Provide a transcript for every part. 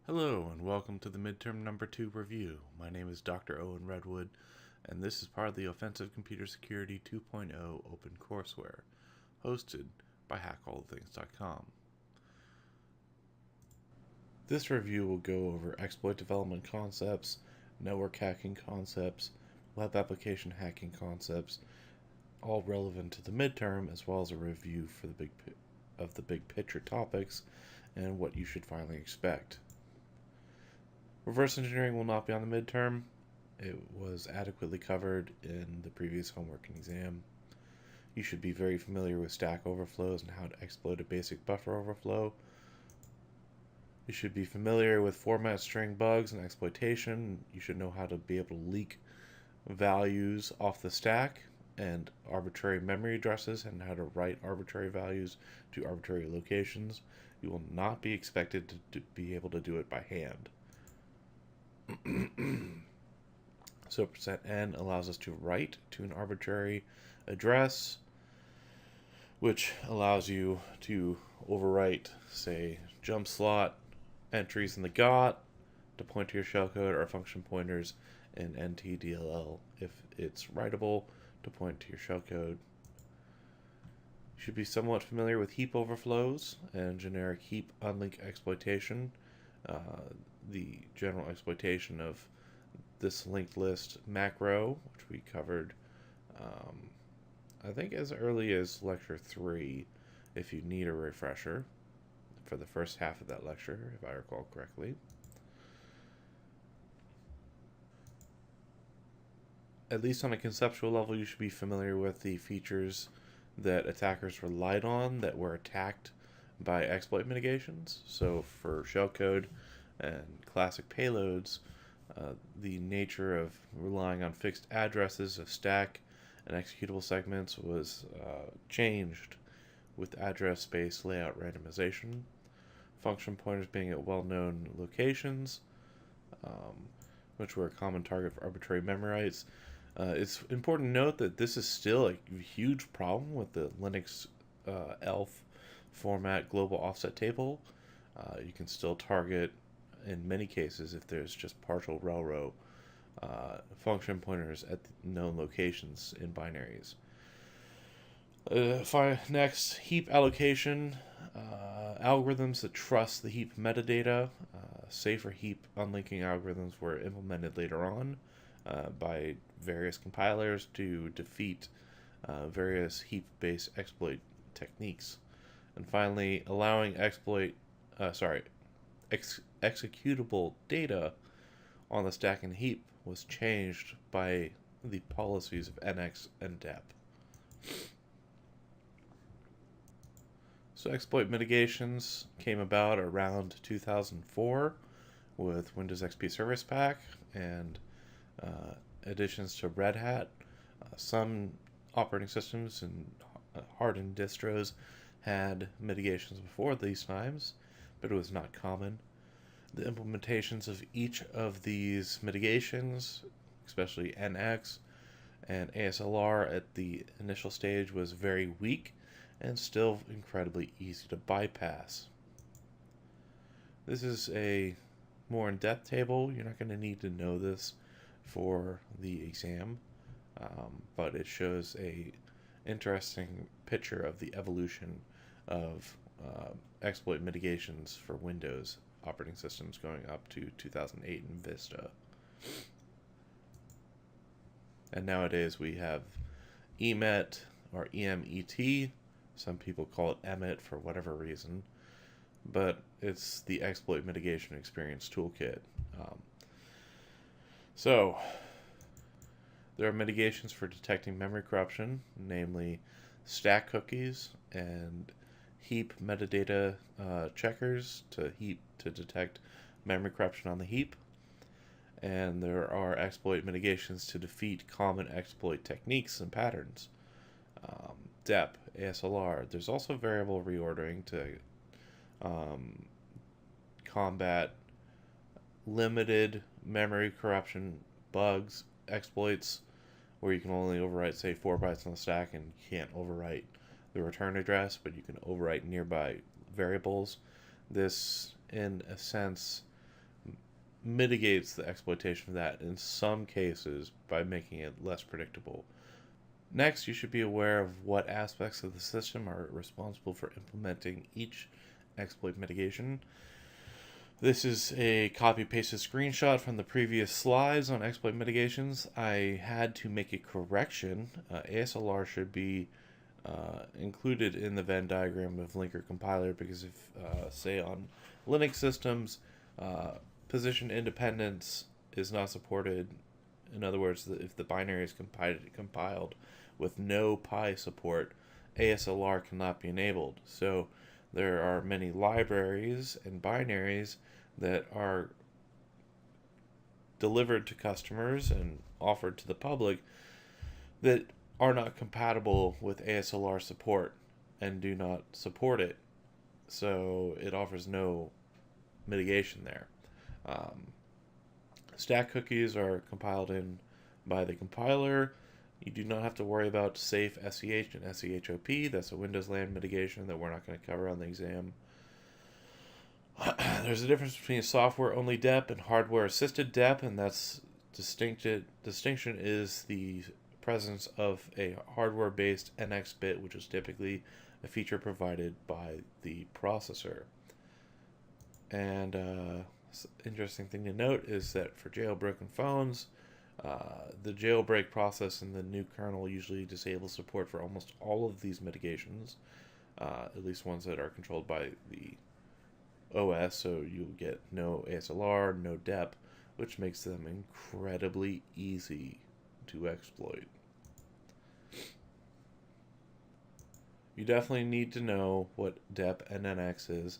Hello and welcome to the Midterm number 2 review. My name is Dr. Owen Redwood, and this is part of the Offensive Computer Security 2.0 Open Courseware, hosted by HackAllTheThings.com. This review will go over exploit development concepts, network hacking concepts, web application hacking concepts, all relevant to the midterm, as well as a review for the big picture topics and what you should finally expect. Reverse engineering will not be on the midterm. It was adequately covered in the previous homework and exam. You should be very familiar with stack overflows and how to exploit a basic buffer overflow. You should be familiar with format string bugs and exploitation. You should know how to be able to leak values off the stack and arbitrary memory addresses and how to write arbitrary values to arbitrary locations. You will not be expected to be able to do it by hand. So %n allows us to write to an arbitrary address, which allows you to overwrite, say, jump slot entries in the GOT to point to your shellcode, or function pointers in NTDLL if it's writable to point to your shellcode. You should be somewhat familiar with heap overflows and generic heap unlink exploitation. The general exploitation of this linked list macro, which we covered, I think as early as lecture 3, if you need a refresher, for the first half of that lecture, if I recall correctly. At least on a conceptual level, you should be familiar with the features that attackers relied on that were attacked by exploit mitigations. So for shellcode and classic payloads, the nature of relying on fixed addresses of stack and executable segments was changed with address space layout randomization. Function pointers being at well-known locations, which were a common target for arbitrary memory writes. It's important to note that this is still a huge problem with the Linux ELF format global offset table. You can still target, in many cases, if there's just partial rel-row, function pointers at known locations in binaries. Next, heap allocation. Algorithms that trust the heap metadata. Safer heap unlinking algorithms were implemented later on by various compilers to defeat various heap-based exploit techniques. And finally, allowing executable data on the stack and heap was changed by the policies of NX and DEP. So exploit mitigations came about around 2004 with Windows XP Service Pack and additions to Red Hat. Some operating systems and hardened distros had mitigations before these times, but it was not common. The implementations of each of these mitigations, especially NX and ASLR at the initial stage, was very weak and still incredibly easy to bypass. This is a more in-depth table. You're not going to need to know this for the exam, but it shows a interesting picture of the evolution of exploit mitigations for Windows operating systems going up to 2008 in Vista. And nowadays we have EMET or EMET. Some people call it EMET for whatever reason, but it's the Exploit Mitigation Experience Toolkit. So there are mitigations for detecting memory corruption, namely stack cookies and heap metadata checkers to detect memory corruption on the heap. And there are exploit mitigations to defeat common exploit techniques and patterns. DEP, ASLR. There's also variable reordering to combat limited memory corruption bugs, exploits, where you can only overwrite, say, 4 bytes on the stack and you can't overwrite the return address, but you can overwrite nearby variables. This, in a sense, mitigates the exploitation of that in some cases by making it less predictable. Next, you should be aware of what aspects of the system are responsible for implementing each exploit mitigation. This is a copy-pasted screenshot from the previous slides on exploit mitigations. I had to make a correction. ASLR should be included in the Venn diagram of linker compiler, because if, say, on Linux systems, position independence is not supported. In other words, if the binary is compiled with no pi support, ASLR cannot be enabled. So there are many libraries and binaries that are delivered to customers and offered to the public that are not compatible with ASLR support and do not support it. So it offers no mitigation there. Stack cookies are compiled in by the compiler. You do not have to worry about safe SEH and SEHOP. That's a Windows land mitigation that we're not going to cover on the exam. There's a difference between software-only DEP and hardware-assisted DEP, and that's distinction is the presence of a hardware-based NX bit, which is typically a feature provided by the processor. And interesting thing to note is that for jailbroken phones, the jailbreak process in the new kernel usually disables support for almost all of these mitigations, at least ones that are controlled by the OS, so you'll get no ASLR, no DEP, which makes them incredibly easy to exploit. You definitely need to know what DEP and NX is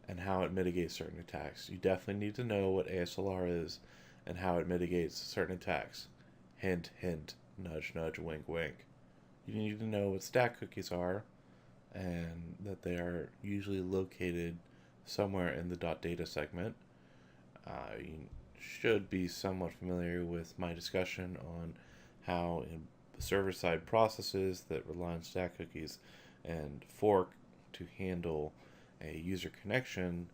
and how it mitigates certain attacks. You definitely need to know what ASLR is and how it mitigates certain attacks. Hint, hint, nudge, nudge, wink, wink. You need to know what stack cookies are and that they are usually located somewhere in the .data segment. You should be somewhat familiar with my discussion on how in server-side processes that rely on stack cookies and fork to handle a user connection,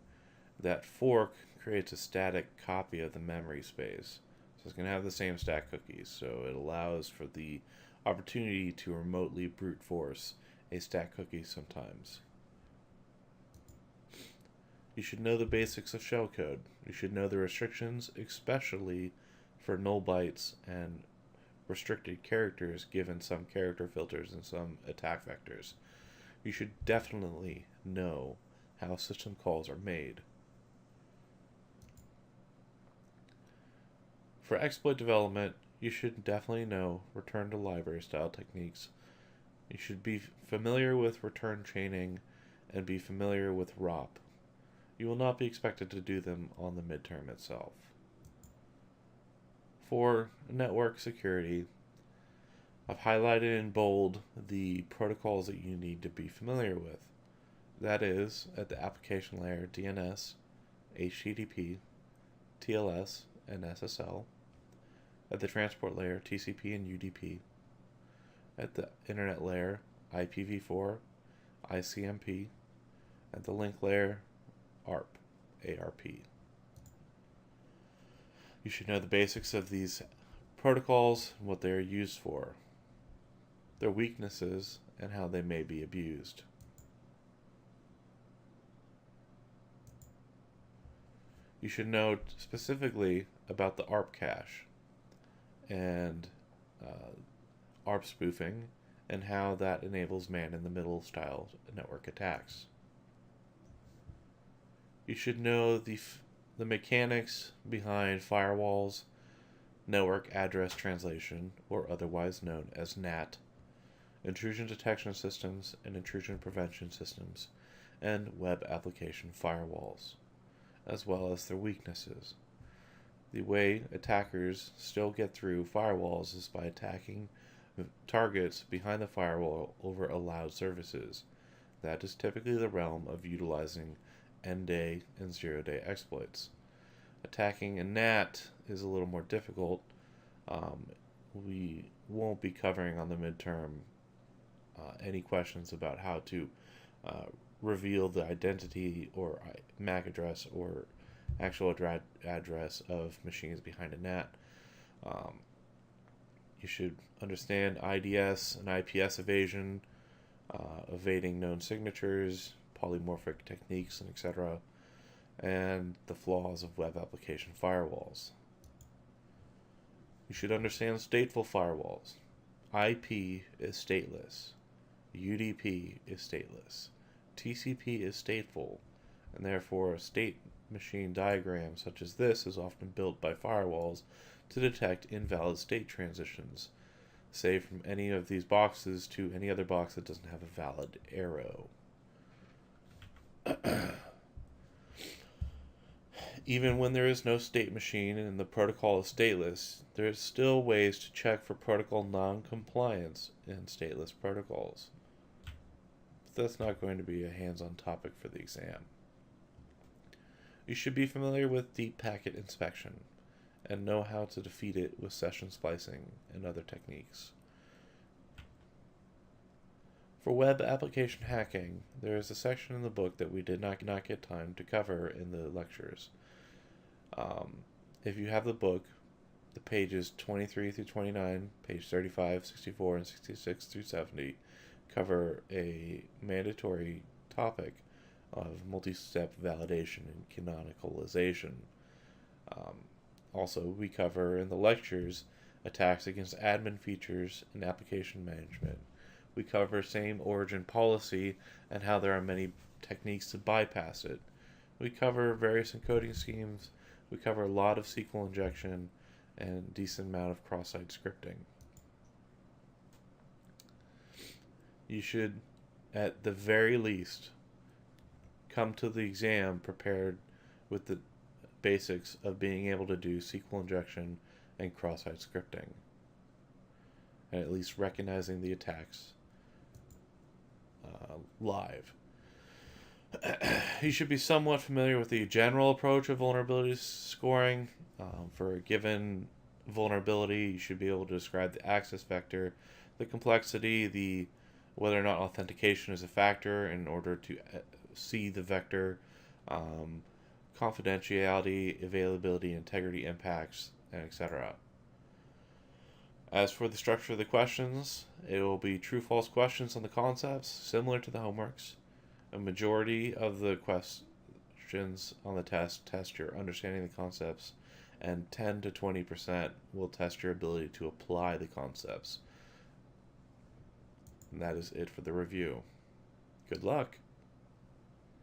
that fork creates a static copy of the memory space. So it's going to have the same stack cookies, so it allows for the opportunity to remotely brute force a stack cookie sometimes. You should know the basics of shellcode. You should know the restrictions, especially for null bytes and restricted characters given some character filters and some attack vectors. You should definitely know how system calls are made. For exploit development, you should definitely know return to library style techniques. You should be familiar with return chaining and be familiar with ROP. You will not be expected to do them on the midterm itself. For network security, I've highlighted in bold the protocols that you need to be familiar with. That is, at the application layer, DNS, HTTP, TLS, and SSL. At the transport layer, TCP and UDP. At the internet layer, IPv4, ICMP. At the link layer, ARP. You should know the basics of these protocols and what they are used for, their weaknesses, and how they may be abused. You should know specifically about the ARP cache and ARP spoofing and how that enables man-in-the-middle style network attacks. You should know the mechanics behind firewalls, network address translation, or otherwise known as NAT, intrusion detection systems and intrusion prevention systems, and web application firewalls, as well as their weaknesses. The way attackers still get through firewalls is by attacking targets behind the firewall over allowed services. That is typically the realm of utilizing end-day and zero-day exploits. Attacking a NAT is a little more difficult. We won't be covering on the midterm any questions about how to reveal the identity or MAC address or actual address of machines behind a NAT. Um, you should understand IDS and IPS evasion, evading known signatures, polymorphic techniques, and etc., and the flaws of web application firewalls. You should understand stateful firewalls. IP is stateless. UDP is stateless. TCP is stateful, and therefore a state machine diagram such as this is often built by firewalls to detect invalid state transitions, say from any of these boxes to any other box that doesn't have a valid arrow. Even when there is no state machine and the protocol is stateless, there are still ways to check for protocol non-compliance in stateless protocols. But that's not going to be a hands-on topic for the exam. You should be familiar with deep packet inspection and know how to defeat it with session splicing and other techniques. For web application hacking, there is a section in the book that we did not get time to cover in the lectures. If you have the book, the pages 23 through 29, page 35, 64, and 66 through 70 cover a mandatory topic of multi-step validation and canonicalization. Also, we cover in the lectures attacks against admin features and application management. We cover same origin policy and how there are many techniques to bypass it. We cover various encoding schemes. We cover a lot of SQL injection and a decent amount of cross-site scripting. You should, at the very least, come to the exam prepared with the basics of being able to do SQL injection and cross-site scripting, and at least recognizing the attacks live. You should be somewhat familiar with the general approach of vulnerability scoring. For a given vulnerability, you should be able to describe the access vector, the complexity, whether or not authentication is a factor in order to see the vector, confidentiality, availability, integrity impacts, and etc. As for the structure of the questions, it will be true-false questions on the concepts, similar to the homeworks. A majority of the questions on the test your understanding of the concepts, and 10 to 20% will test your ability to apply the concepts. And that is it for the review. Good luck.